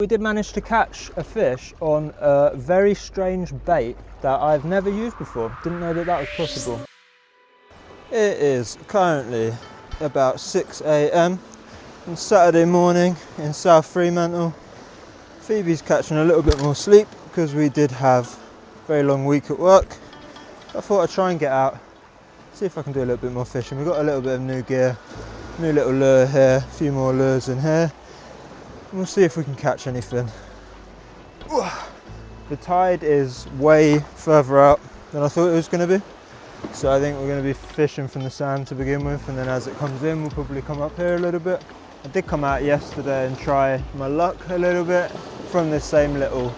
We did manage to catch a fish on a very strange bait that I've never used before. Didn't know that that was possible. It is currently about 6 AM on Saturday morning in South Fremantle. Phoebe's catching a little bit more sleep because we did have a very long week at work. I thought I'd try and get out, see if I can do a little bit more fishing. We've got a little bit of new gear, new little lure here, a few more lures in here. We'll see if we can catch anything. The tide is way further out than I thought it was going to be. So I think we're going to be fishing from the sand to begin with, and then as it comes in we'll probably come up here a little bit. I did come out yesterday and try my luck a little bit from this same little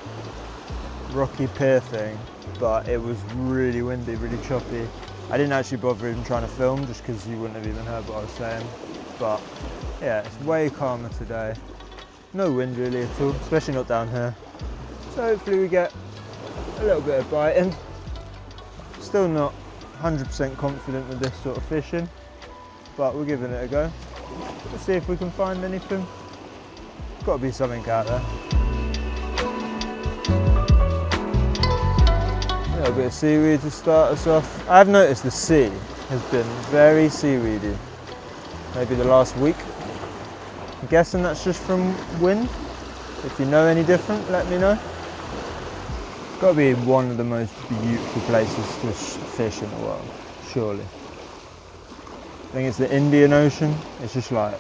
rocky pier thing, but it was really windy, really choppy. I didn't actually bother even trying to film just because you wouldn't have even heard what I was saying. But yeah, it's way calmer today. No wind really at all, especially not down here. So hopefully we get a little bit of biting. Still not 100% confident with this sort of fishing, but we're giving it a go. Let's see if we can find anything. Got to be something out there. A little bit of seaweed to start us off. I've noticed the sea has been very seaweedy, maybe the last week. I'm guessing that's just from wind. If you know any different, let me know. Got to be one of the most beautiful places to fish in the world, surely. I think it's the Indian Ocean. It's just like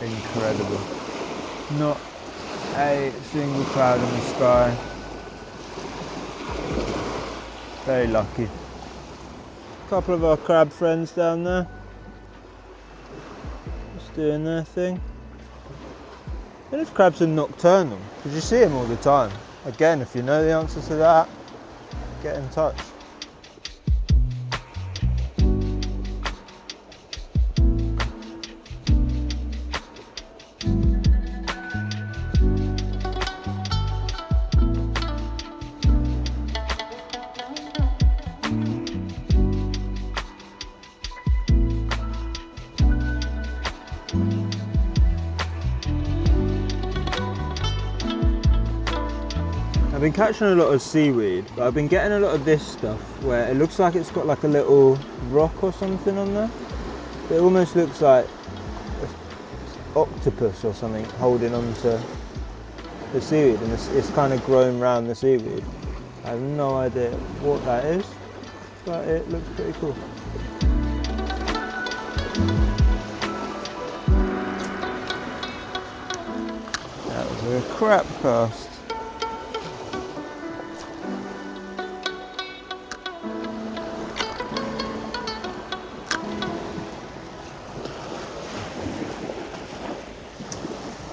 incredible. Not a single cloud in the sky. Very lucky. A couple of our crab friends down there, just doing their thing. I wonder if crabs are nocturnal, because you see them all the time. Again, if you know the answer to that, get in touch. I've been catching a lot of seaweed, but I've been getting a lot of this stuff where it looks like it's got like a little rock or something on there. It almost looks like an octopus or something holding on to the seaweed, and it's kind of grown around the seaweed. I have no idea what that is, but it looks pretty cool. That was a crap cast.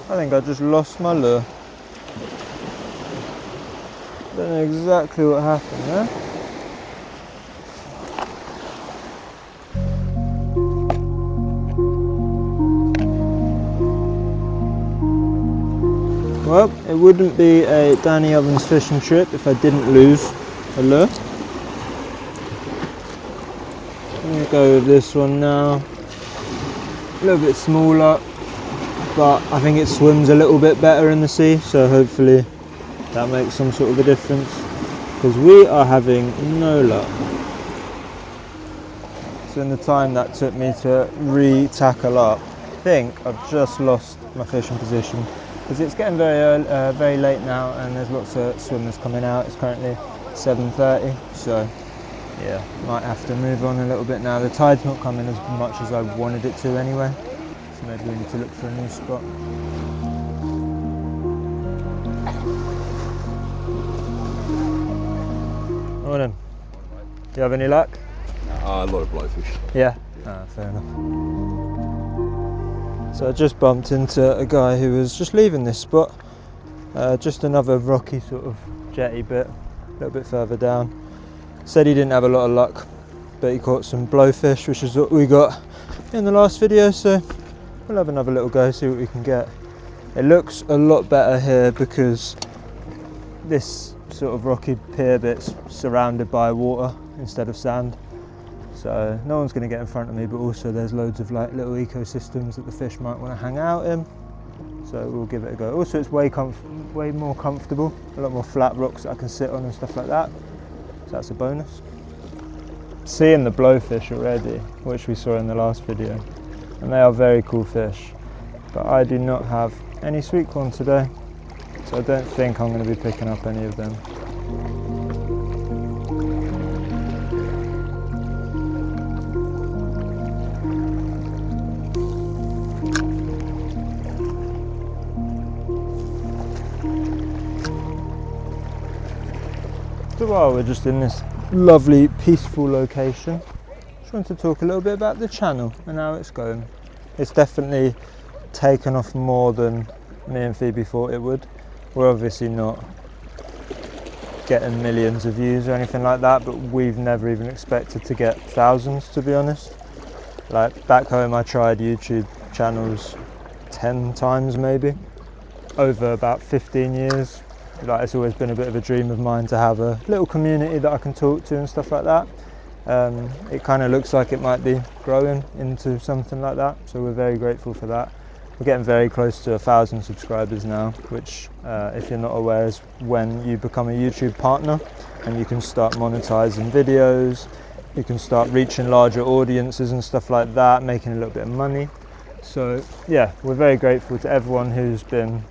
I think I just lost my lure. Don't know exactly what happened there. Well, it wouldn't be a Danny Ovens fishing trip if I didn't lose a lure. I'm going to go with this one now. A little bit smaller, but I think it swims a little bit better in the sea, so hopefully that makes some sort of a difference, because we are having no luck. So in the time that took me to re-tackle up, I think I've just lost my fishing position, because it's getting very late now and there's lots of swimmers coming out. It's currently 7:30, so yeah, might have to move on a little bit now. The tide's not coming as much as I wanted it to anyway. Maybe we need to look for a new spot. Morning. Do you have any luck? A lot of blowfish. Yeah? Fair enough. So I just bumped into a guy who was just leaving this spot. Just another rocky sort of jetty bit, a little bit further down. Said he didn't have a lot of luck, but he caught some blowfish, which is what we got in the last video, so we'll have another little go, see what we can get. It looks a lot better here because this sort of rocky pier bit's surrounded by water instead of sand. So no one's going to get in front of me, but also there's loads of like little ecosystems that the fish might want to hang out in. So we'll give it a go. Also, it's way more comfortable, a lot more flat rocks that I can sit on and stuff like that. So that's a bonus. Seeing the blowfish already, which we saw in the last video, and they are very cool fish. But I do not have any sweet corn today, so I don't think I'm going to be picking up any of them. So while we're just in this lovely peaceful location, just want to talk a little bit about the channel and how it's going. It's definitely taken off more than me and Phoebe thought it would. We're obviously not getting millions of views or anything like that, but we've never even expected to get thousands, to be honest. Like back home I tried YouTube channels 10 times maybe over about 15 years. Like it's always been a bit of a dream of mine to have a little community that I can talk to and stuff like that. It kind of looks like it might be growing into something like that, so we're very grateful for that. We're getting very close to 1,000 subscribers now, which if you're not aware is when you become a YouTube partner and you can start monetizing videos, you can start reaching larger audiences and stuff like that, making a little bit of money. So yeah, we're very grateful to everyone who's been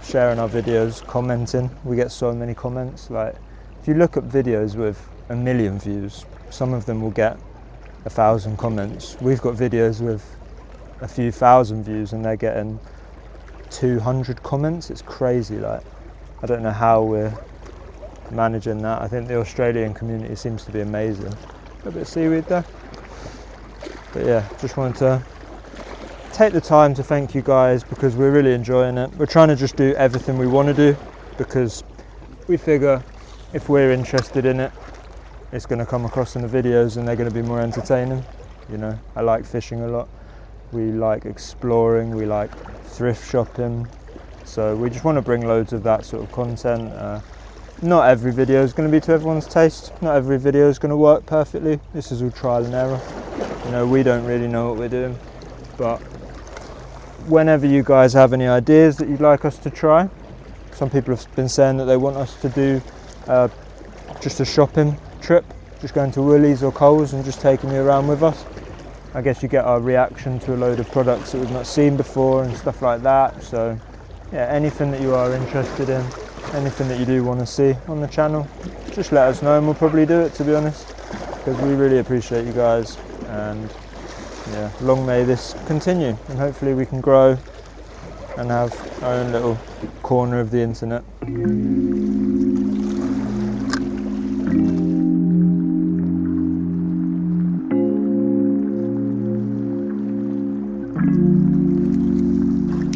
sharing our videos, commenting. We get so many comments. Like if you look at videos with 1 million views, some of them will get 1,000 comments. We've got videos with a few thousand views and they're getting 200 comments. It's crazy. Like I don't know how we're managing that. I think the Australian community seems to be amazing. A bit of seaweed there. But yeah, just wanted to take the time to thank you guys because we're really enjoying it. We're trying to just do everything we want to do because we figure if we're interested in it, it's going to come across in the videos and they're going to be more entertaining. You know, I like fishing a lot. We like exploring, we like thrift shopping. So we just want to bring loads of that sort of content. Not every video is going to be to everyone's taste. Not every video is going to work perfectly. This is all trial and error. You know, we don't really know what we're doing. But whenever you guys have any ideas that you'd like us to try, some people have been saying that they want us to do just a shopping trip, just going to Woolies or Coles and just taking you around with us. I guess you get our reaction to a load of products that we've not seen before and stuff like that. So yeah, anything that you are interested in, anything that you do want to see on the channel, just let us know and we'll probably do it, to be honest, because we really appreciate you guys. And yeah, long may this continue and hopefully we can grow and have our own little corner of the internet.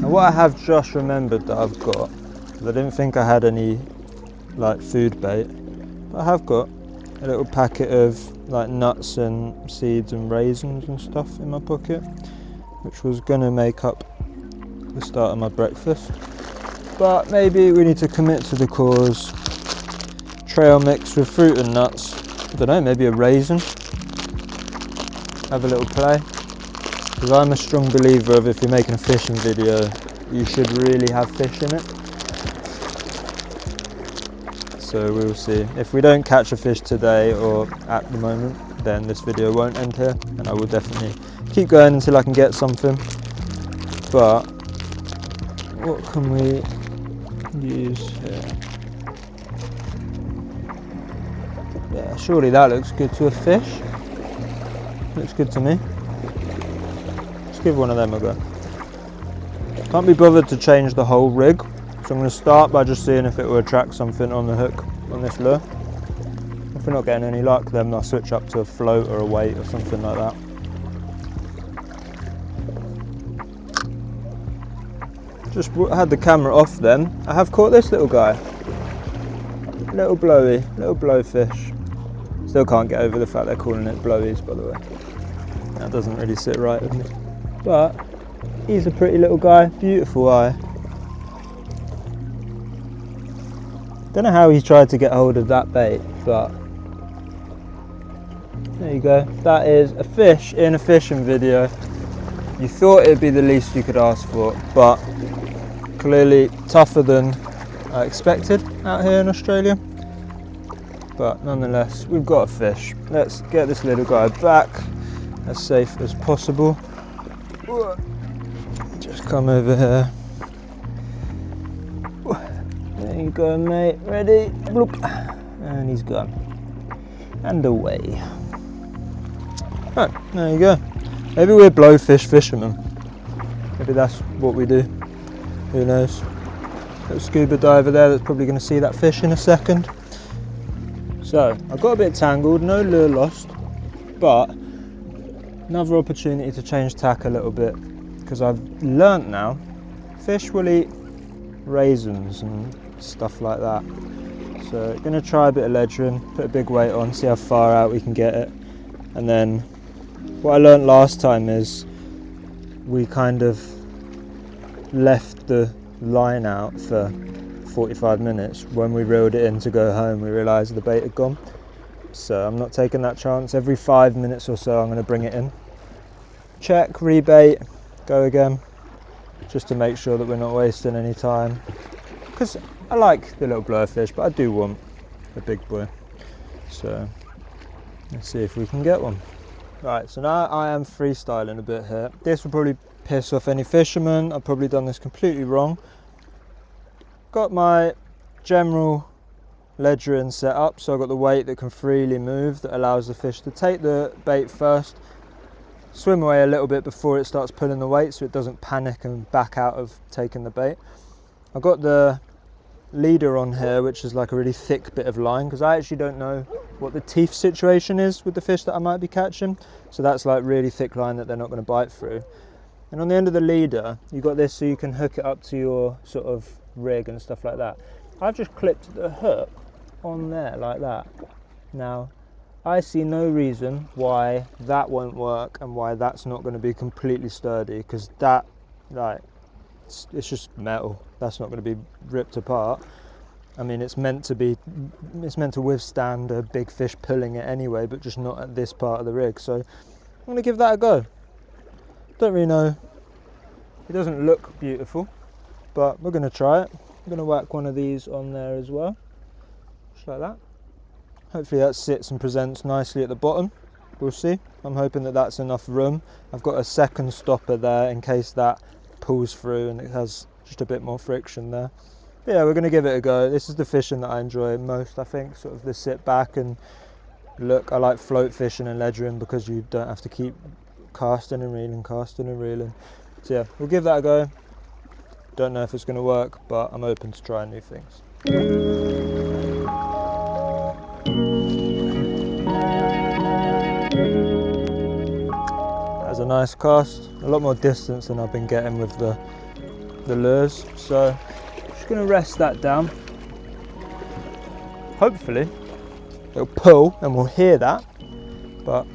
And what I have just remembered that I've got, because I didn't think I had any like food bait, but I have got a little packet of like nuts and seeds and raisins and stuff in my pocket, which was going to make up the start of my breakfast. But maybe we need to commit to the cause. Trail mix with fruit and nuts. I don't know, maybe a raisin. Have a little play. Because I'm a strong believer of if you're making a fishing video, you should really have fish in it. So we'll see. If we don't catch a fish today or at the moment, then this video won't end here, and I will definitely keep going until I can get something. But what can we use here? Yeah, surely that looks good to a fish. Looks good to me. Let's give one of them a go. Can't be bothered to change the whole rig. So I'm going to start by just seeing if it will attract something on the hook on this lure. If we're not getting any luck, then I'll switch up to a float or a weight or something like that. Just had the camera off then. I have caught this little guy. Little blowy, little blowfish. Still can't get over the fact they're calling it blowies, by the way. That doesn't really sit right with me. But he's a pretty little guy, beautiful eye. Don't know how he tried to get hold of that bait, but there you go. That is a fish in a fishing video. You thought it'd be the least you could ask for, but clearly tougher than I expected out here in Australia. But nonetheless, we've got a fish. Let's get this little guy back as safe as possible. Just come over here. There you go, mate. Ready? Bloop. And he's gone. And away. Right, there you go. Maybe we're blowfish fishermen. Maybe that's what we do. Who knows? Little scuba diver there that's probably going to see that fish in a second. So, I got a bit tangled, no lure lost, but another opportunity to change tack a little bit, because I've learnt now fish will eat raisins and stuff like that. So, going to try a bit of ledgering, put a big weight on, see how far out we can get it. And then, what I learnt last time is we kind of left the line out for 45 minutes. When we reeled it in to go home, we realised the bait had gone. So I'm not taking that chance. Every 5 minutes or so I'm going to bring it in, check, rebait, go again, just to make sure that we're not wasting any time, because I like the little blowfish, but I do want a big boy. So let's see if we can get one. Right, so now I am freestyling a bit here. This will probably piss off any fisherman. I've probably done this completely wrong. Got my general ledgering set up, so I've got the weight that can freely move, that allows the fish to take the bait first, swim away a little bit before it starts pulling the weight, so it doesn't panic and back out of taking the bait. I've got the leader on here, which is like a really thick bit of line, because I actually don't know what the teeth situation is with the fish that I might be catching, so that's like really thick line that they're not going to bite through. And on the end of the leader, you've got this so you can hook it up to your sort of rig and stuff like that. I've just clipped the hook on there like that. Now, I see no reason why that won't work and why that's not going to be completely sturdy, because that, like, it's just metal. That's not going to be ripped apart. I mean, it's meant to withstand a big fish pulling it anyway, but just not at this part of the rig. So I'm going to give that a go. Don't really know. It doesn't look beautiful, but we're going to try it. I'm going to whack one of these on there as well, just like that. Hopefully that sits and presents nicely at the bottom. We'll see. I'm hoping that that's enough room. I've got a second stopper there in case that pulls through and it has just a bit more friction there. But yeah, we're going to give it a go. This is the fishing that I enjoy most, I think, sort of the sit back and look. I like float fishing and ledgering because you don't have to keep casting and reeling, casting and reeling. So yeah, we'll give that a go. Don't know if it's going to work, but I'm open to trying new things. That's a nice cast, a lot more distance than I've been getting with the lures. So just going to rest that down. Hopefully it'll pull and we'll hear that, but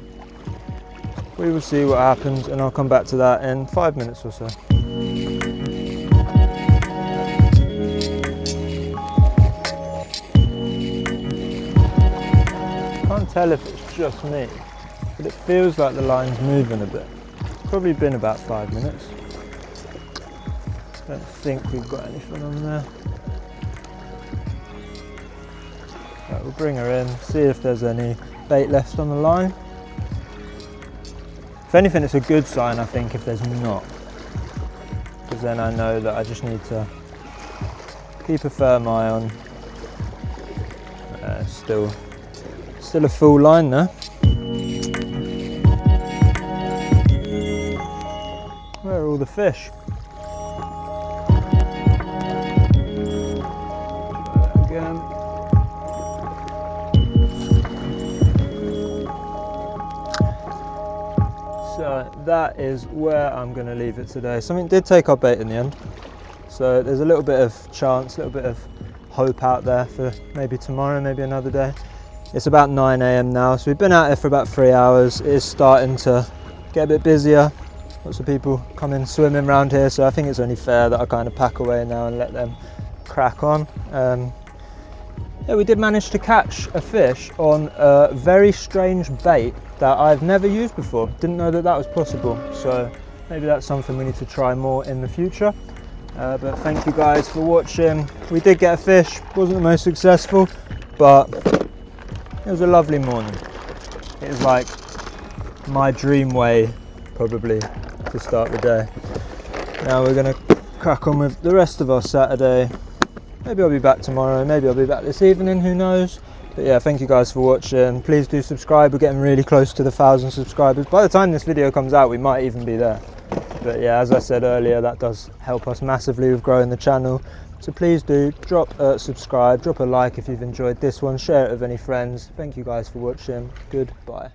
we will see what happens, and I'll come back to that in 5 minutes or so. Can't tell if it's just me, but it feels like the line's moving a bit. It's probably been about 5 minutes. Don't think we've got anything on there. Right, we'll bring her in, see if there's any bait left on the line. If anything, it's a good sign, I think, if there's not, because then I know that I just need to keep a firm eye on. Still a full line there. Where are all the fish? Again. So that is where I'm going to leave it today. Something did take our bait in the end, so there's a little bit of chance, a little bit of hope out there for maybe tomorrow, maybe another day. It's about 9 AM now, so we've been out here for about 3 hours. It is starting to get a bit busier. Lots of people come in swimming around here, so I think it's only fair that I kind of pack away now and let them crack on. Yeah, we did manage to catch a fish on a very strange bait that I've never used before. Didn't know that that was possible. So maybe that's something we need to try more in the future. But thank you guys for watching. We did get a fish, wasn't the most successful, but it was a lovely morning. It was like my dream way probably to start the day. Now we're going to crack on with the rest of our Saturday. Maybe I'll be back tomorrow, maybe I'll be back this evening, who knows. But yeah, thank you guys for watching. Please do subscribe. We're getting really close to the 1,000 subscribers. By the time this video comes out, we might even be there. But yeah, as I said earlier, that does help us massively with growing the channel. So please do subscribe, drop a like if you've enjoyed this one, share it with any friends. Thank you guys for watching. Goodbye.